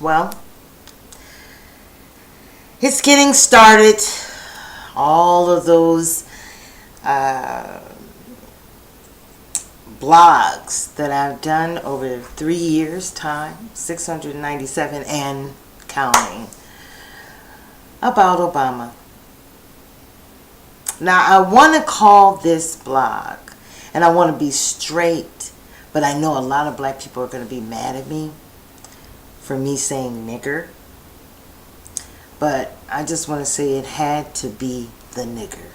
Well, it's getting started. All of those uh, blogs that I've done over 3 years' time, 697 and counting, about Obama. Now, I want to call this blog, and I want to be straight, but I know a lot of black people are going to be mad at me for me saying nigger. But I just want to say it had to be the nigger.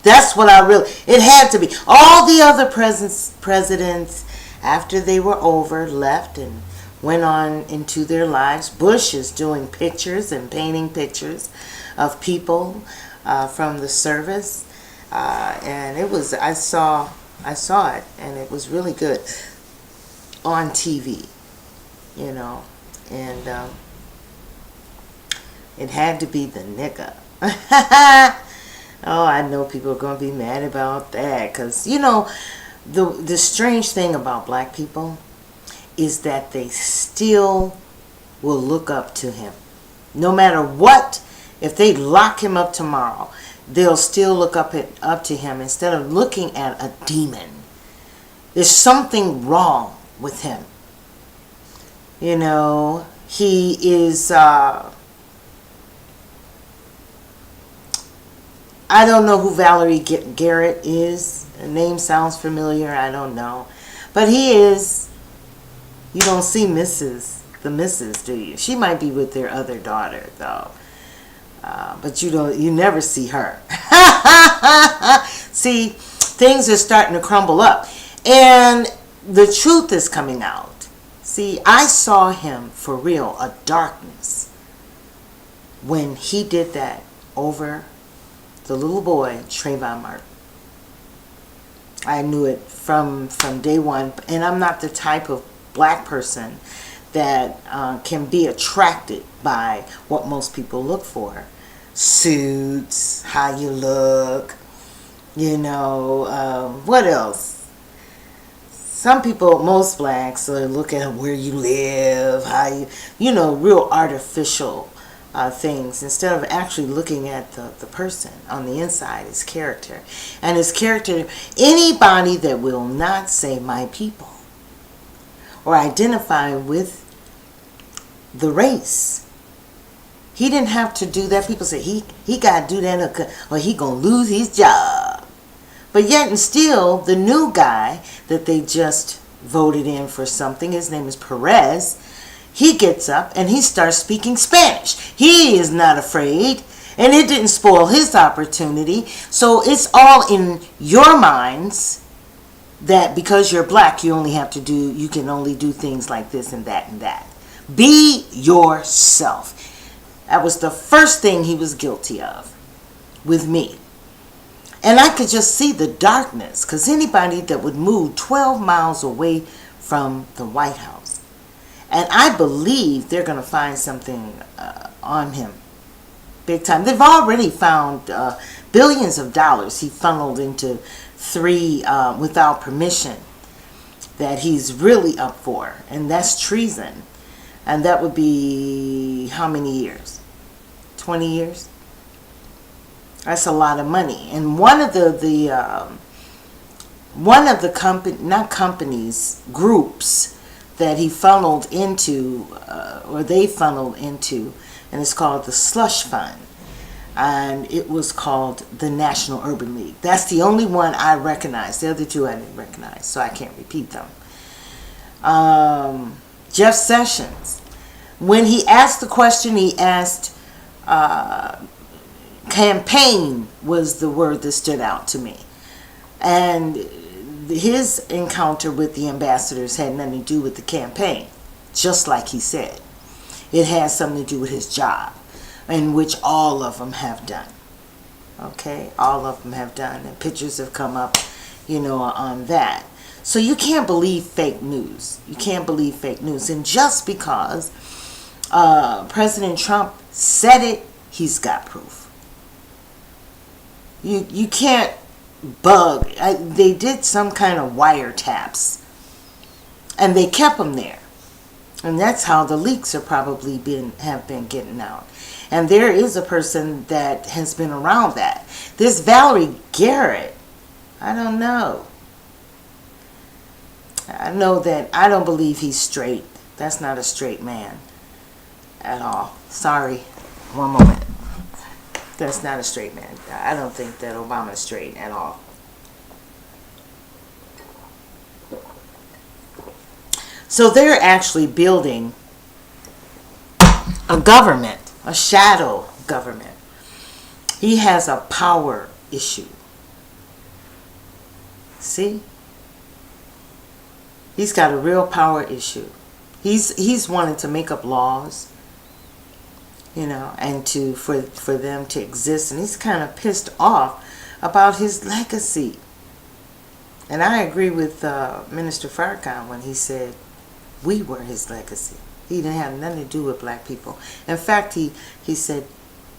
That's what it had to be. All the other presidents, after they were over, left and went on into their lives. Bush is doing pictures and painting pictures of people from the service. And I saw it, and it was really good on TV, and it had to be the nigga. Oh, I know people are going to be mad about that, because, the strange thing about black people is that they still will look up to him. No matter what, if they lock him up tomorrow, they'll still look up to him instead of looking at a demon. There's something wrong with him. He is, I don't know who Valerie Garrett is. The name sounds familiar. I don't know. But he is, you don't see the missus, do you? She might be with their other daughter, though. But you never see her. See, things are starting to crumble up. And the truth is coming out. See, I saw him for real, a darkness, when he did that over the little boy, Trayvon Martin. I knew it from day one. And I'm not the type of black person that can be attracted by what most people look for. Suits, how you look, what else? Some people, most blacks, look at where you live, how real artificial things, instead of actually looking at the person on the inside, his character. And his character, anybody that will not say my people or identify with the race. He didn't have to do that. People say he got to do that or he going to lose his job. But yet and still, the new guy that they just voted in for something, his name is Perez, he gets up and he starts speaking Spanish. He is not afraid, and it didn't spoil his opportunity. So it's all in your minds that because you're black, you can only do things like this and that and that. Be yourself. That was the first thing he was guilty of with me. And I could just see the darkness, because anybody that would move 12 miles away from the White House, and I believe they're going to find something on him big time. They've already found billions of dollars he funneled into 3 without permission that he's really up for, and that's treason. And that would be how many years? 20 years? That's a lot of money. And one of the groups that he funneled into, or they funneled into, and it's called the Slush Fund. And it was called the National Urban League. That's the only one I recognize. The other 2 I didn't recognize, so I can't repeat them. Jeff Sessions, when he asked the question, he asked, campaign was the word that stood out to me. And his encounter with the ambassadors had nothing to do with the campaign, just like he said. It had something to do with his job, in which all of them have done. Okay, all of them have done, and pictures have come up, on that. So you can't believe fake news. You can't believe fake news. And just because President Trump said it, he's got proof. You can't bug. They did some kind of wiretaps, and they kept them there. And that's how the leaks are probably have been getting out. And there is a person that has been around that. This Valerie Garrett, I don't know. I know that I don't believe he's straight. That's not a straight man at all. Sorry. One moment. That's not a straight man. I don't think that Obama's straight at all. So they're actually building a government, a shadow government. He has a power issue. See? He's got a real power issue. He's wanting to make up laws, you know, and for them to exist, and he's kind of pissed off about his legacy. And I agree with Minister Farrakhan when he said we were his legacy. He didn't have nothing to do with black people. In fact, he said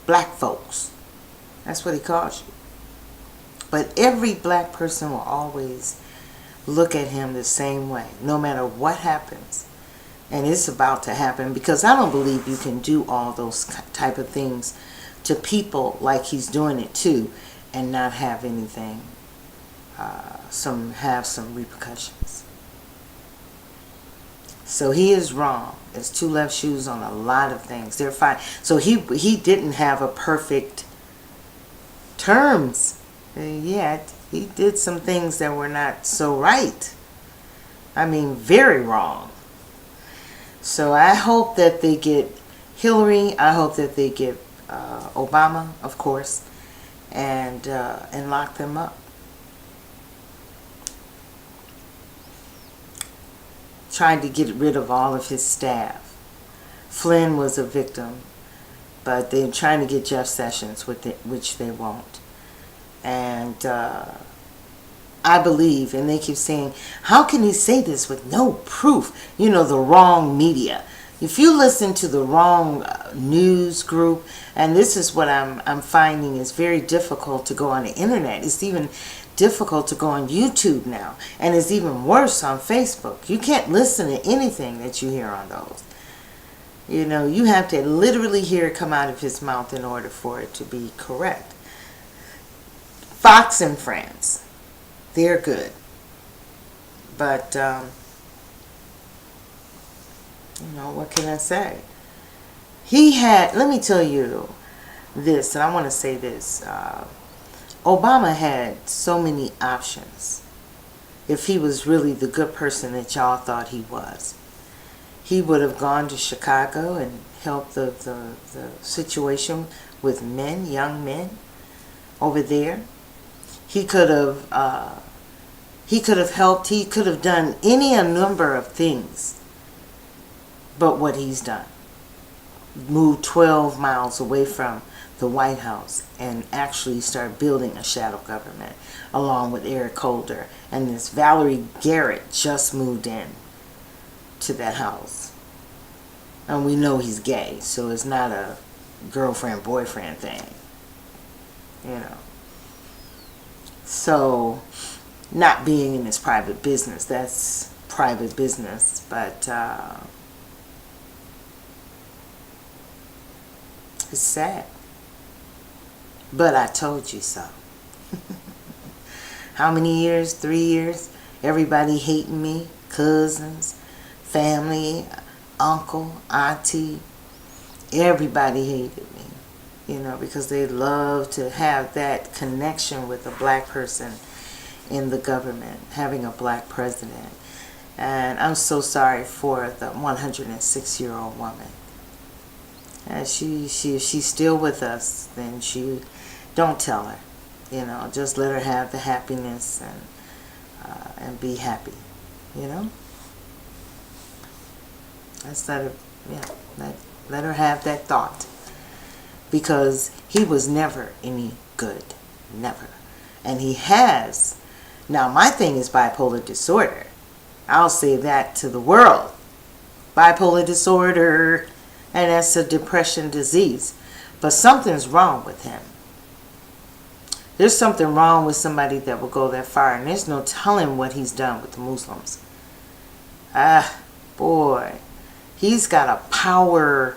black folks. That's what he calls you. But every black person will always look at him the same way, no matter what happens. And it's about to happen, because I don't believe you can do all those type of things to people like he's doing it to, and not have anything, some repercussions. So he is wrong. There's two left shoes on a lot of things. They're fine. So he didn't have a perfect terms yet. He did some things that were not so right. I mean, very wrong. So I hope that they get Hillary. I hope that they get Obama, of course, and lock them up. Trying to get rid of all of his staff. Flynn was a victim, but they're trying to get Jeff Sessions, which they won't. And I believe, and they keep saying, how can he say this with no proof? You know, the wrong media. If you listen to the wrong news group, and this is what I'm finding is very difficult to go on the internet. It's even difficult to go on YouTube now, and it's even worse on Facebook. You can't listen to anything that you hear on those. You know, you have to literally hear it come out of his mouth in order for it to be correct. Fox and Friends, they're good, but you know, what can I say? He had, let me tell you this, and I want to say this. Obama had so many options. If he was really the good person that y'all thought he was, he would have gone to Chicago and helped the situation with men, young men over there. He could have helped. He could have done a number of things. But what he's done, moved 12 miles away from the White House and actually start building a shadow government along with Eric Holder, and this Valerie Garrett just moved in to that house, and we know he's gay, so it's not a girlfriend boyfriend thing, you know. So not being in his private business, that's private business, but it's sad. But I told you so. How many years? 3 years? Everybody hating me. Cousins, family, uncle, auntie. Everybody hated me. You know, because they love to have that connection with a black person in the government, having a black president. And I'm so sorry for the 106-year-old woman. And if she's still with us, then don't tell her, you know, just let her have the happiness and be happy, you know. Let her have that thought, because he was never any good, never. And he has, now my thing is bipolar disorder. I'll say that to the world. Bipolar disorder, and that's a depression disease. But something's wrong with him. There's something wrong with somebody that will go that far, and there's no telling what he's done with the Muslims. Ah, boy. He's got a power.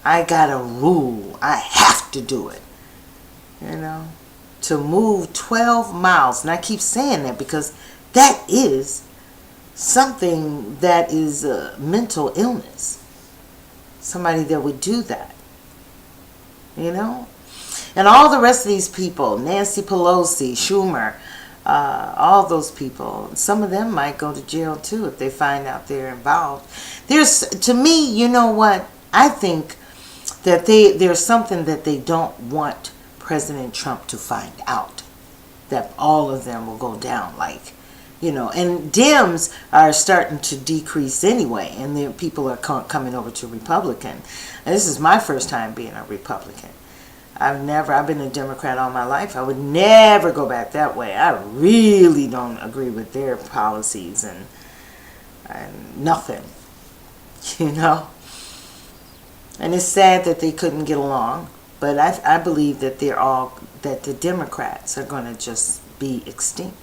I got a rule. I have to do it. You know, to move 12 miles. And I keep saying that because that is something that is a mental illness. Somebody that would do that. You know? And all the rest of these people, Nancy Pelosi, Schumer, all those people, some of them might go to jail too if they find out they're involved. To me, you know what? I think that there's something that they don't want President Trump to find out. That all of them will go down like, and Dems are starting to decrease anyway, and then people are coming over to Republican. And this is my first time being a Republican. I've been a Democrat all my life. I would never go back that way. I really don't agree with their policies and nothing, And it's sad that they couldn't get along, but I believe that that the Democrats are going to just be extinct.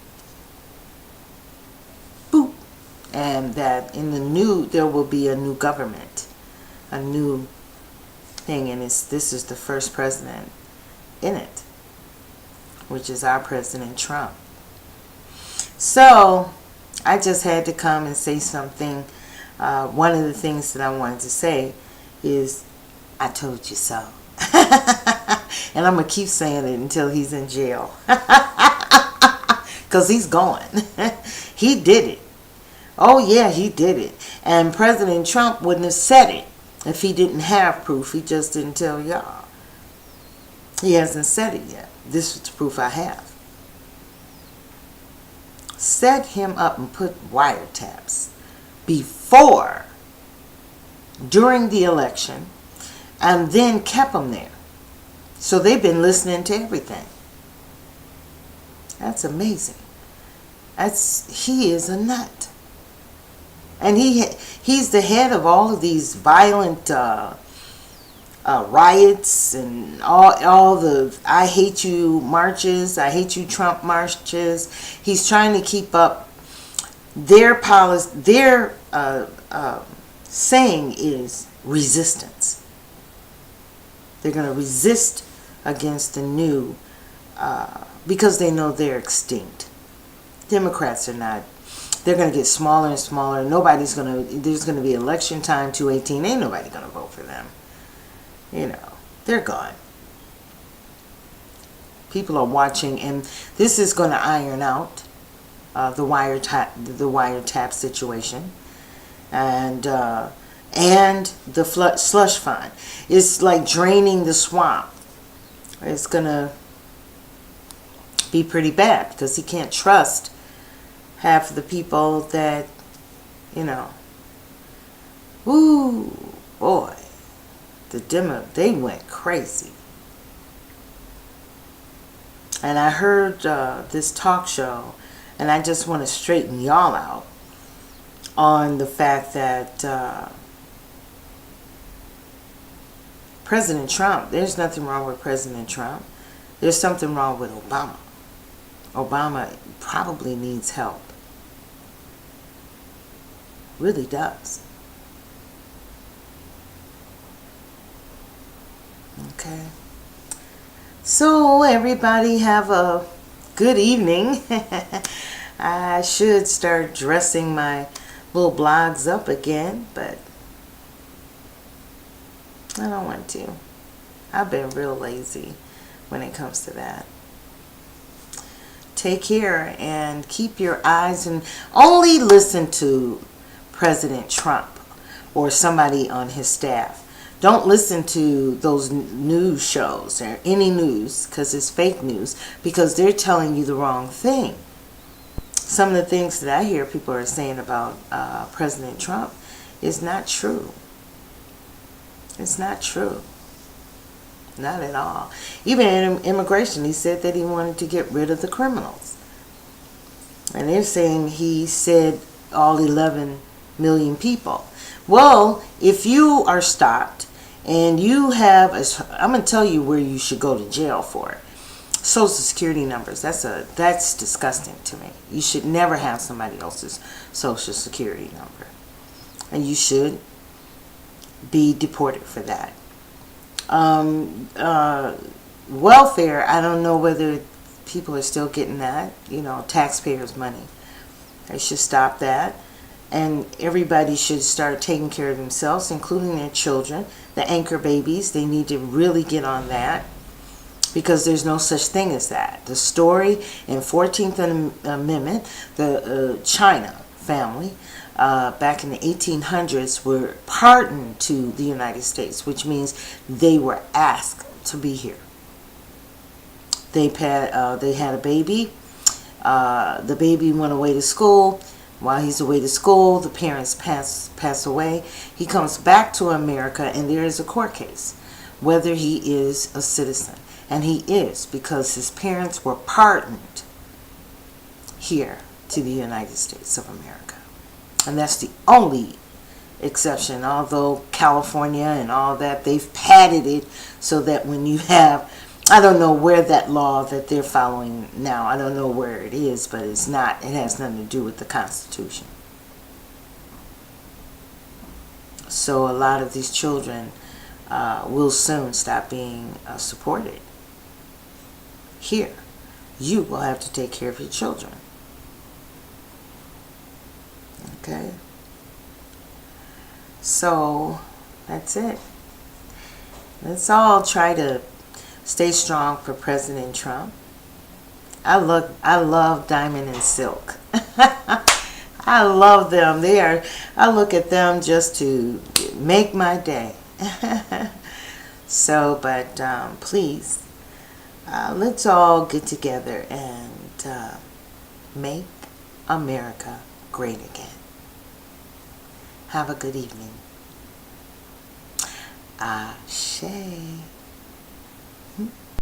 Boop. And that there will be a new government, a new thing, and this is the first president in it, which is our President Trump. So I just had to come and say something. One of the things that I wanted to say is, I told you so. And I'm going to keep saying it until he's in jail. Because he's going. He did it. Oh yeah, he did it. And President Trump wouldn't have said it if he didn't have proof. He just didn't tell y'all. He hasn't said it yet. This is the proof I have. Set him up and put wiretaps during the election, and then kept him there. So they've been listening to everything. That's amazing. He is a nut. And he's the head of all of these violent riots and all the I hate you marches, I hate you Trump marches. He's trying to keep up their policy. Their saying is resistance. They're going to resist against the new because they know they're extinct. Democrats are not. They're going to get smaller and smaller. There's going to be election time 2018. Ain't nobody going to vote for them. They're gone. People are watching, and this is going to iron out the wiretap situation, and the slush fund. It's like draining the swamp. It's going to be pretty bad because he can't trust half of the people that, Ooh, boy. They went crazy. And I heard this talk show, and I just want to straighten y'all out on the fact that President Trump, there's nothing wrong with President Trump. There's something wrong with Obama. Obama probably needs help. Really does. Okay. So everybody have a good evening. I should start dressing my little blogs up again, but I don't want to. I've been real lazy when it comes to that. Take care and keep your eyes and only listen to President Trump or somebody on his staff. Don't listen to those news shows or any news because it's fake news, because they're telling you the wrong thing. Some of the things that I hear people are saying about President Trump is not true. It's not true. Not at all. Even in immigration, he said that he wanted to get rid of the criminals. And they're saying he said all 11 million people. Well, if you are stopped and you have, I'm going to tell you where you should go to jail for it. Social Security numbers. That's disgusting to me. You should never have somebody else's Social Security number. And you should be deported for that. Um, uh, Welfare, I don't know whether people are still getting that, taxpayers' money. They should stop that. And everybody should start taking care of themselves, including their children. The anchor babies, they need to really get on that, because there's no such thing as that. The story in 14th Amendment, the China family, back in the 1800s, were pardoned to the United States, which means they were asked to be here. They had a baby. The baby went away to school. While he's away to school, the parents pass away. He comes back to America, and there is a court case whether he is a citizen. And he is, because his parents were pardoned here to the United States of America. And that's the only exception, although California and all that, they've padded it so that when you have, I don't know where that law that they're following now, I don't know where it is, but it has nothing to do with the Constitution. So a lot of these children will soon stop being supported here. You will have to take care of your children. Okay? So that's it. Let's all try to stay strong for President Trump. I love Diamond and Silk. I love them. I look at them just to make my day. So, but please, let's all get together and make America great again. Have a good evening. Ashe.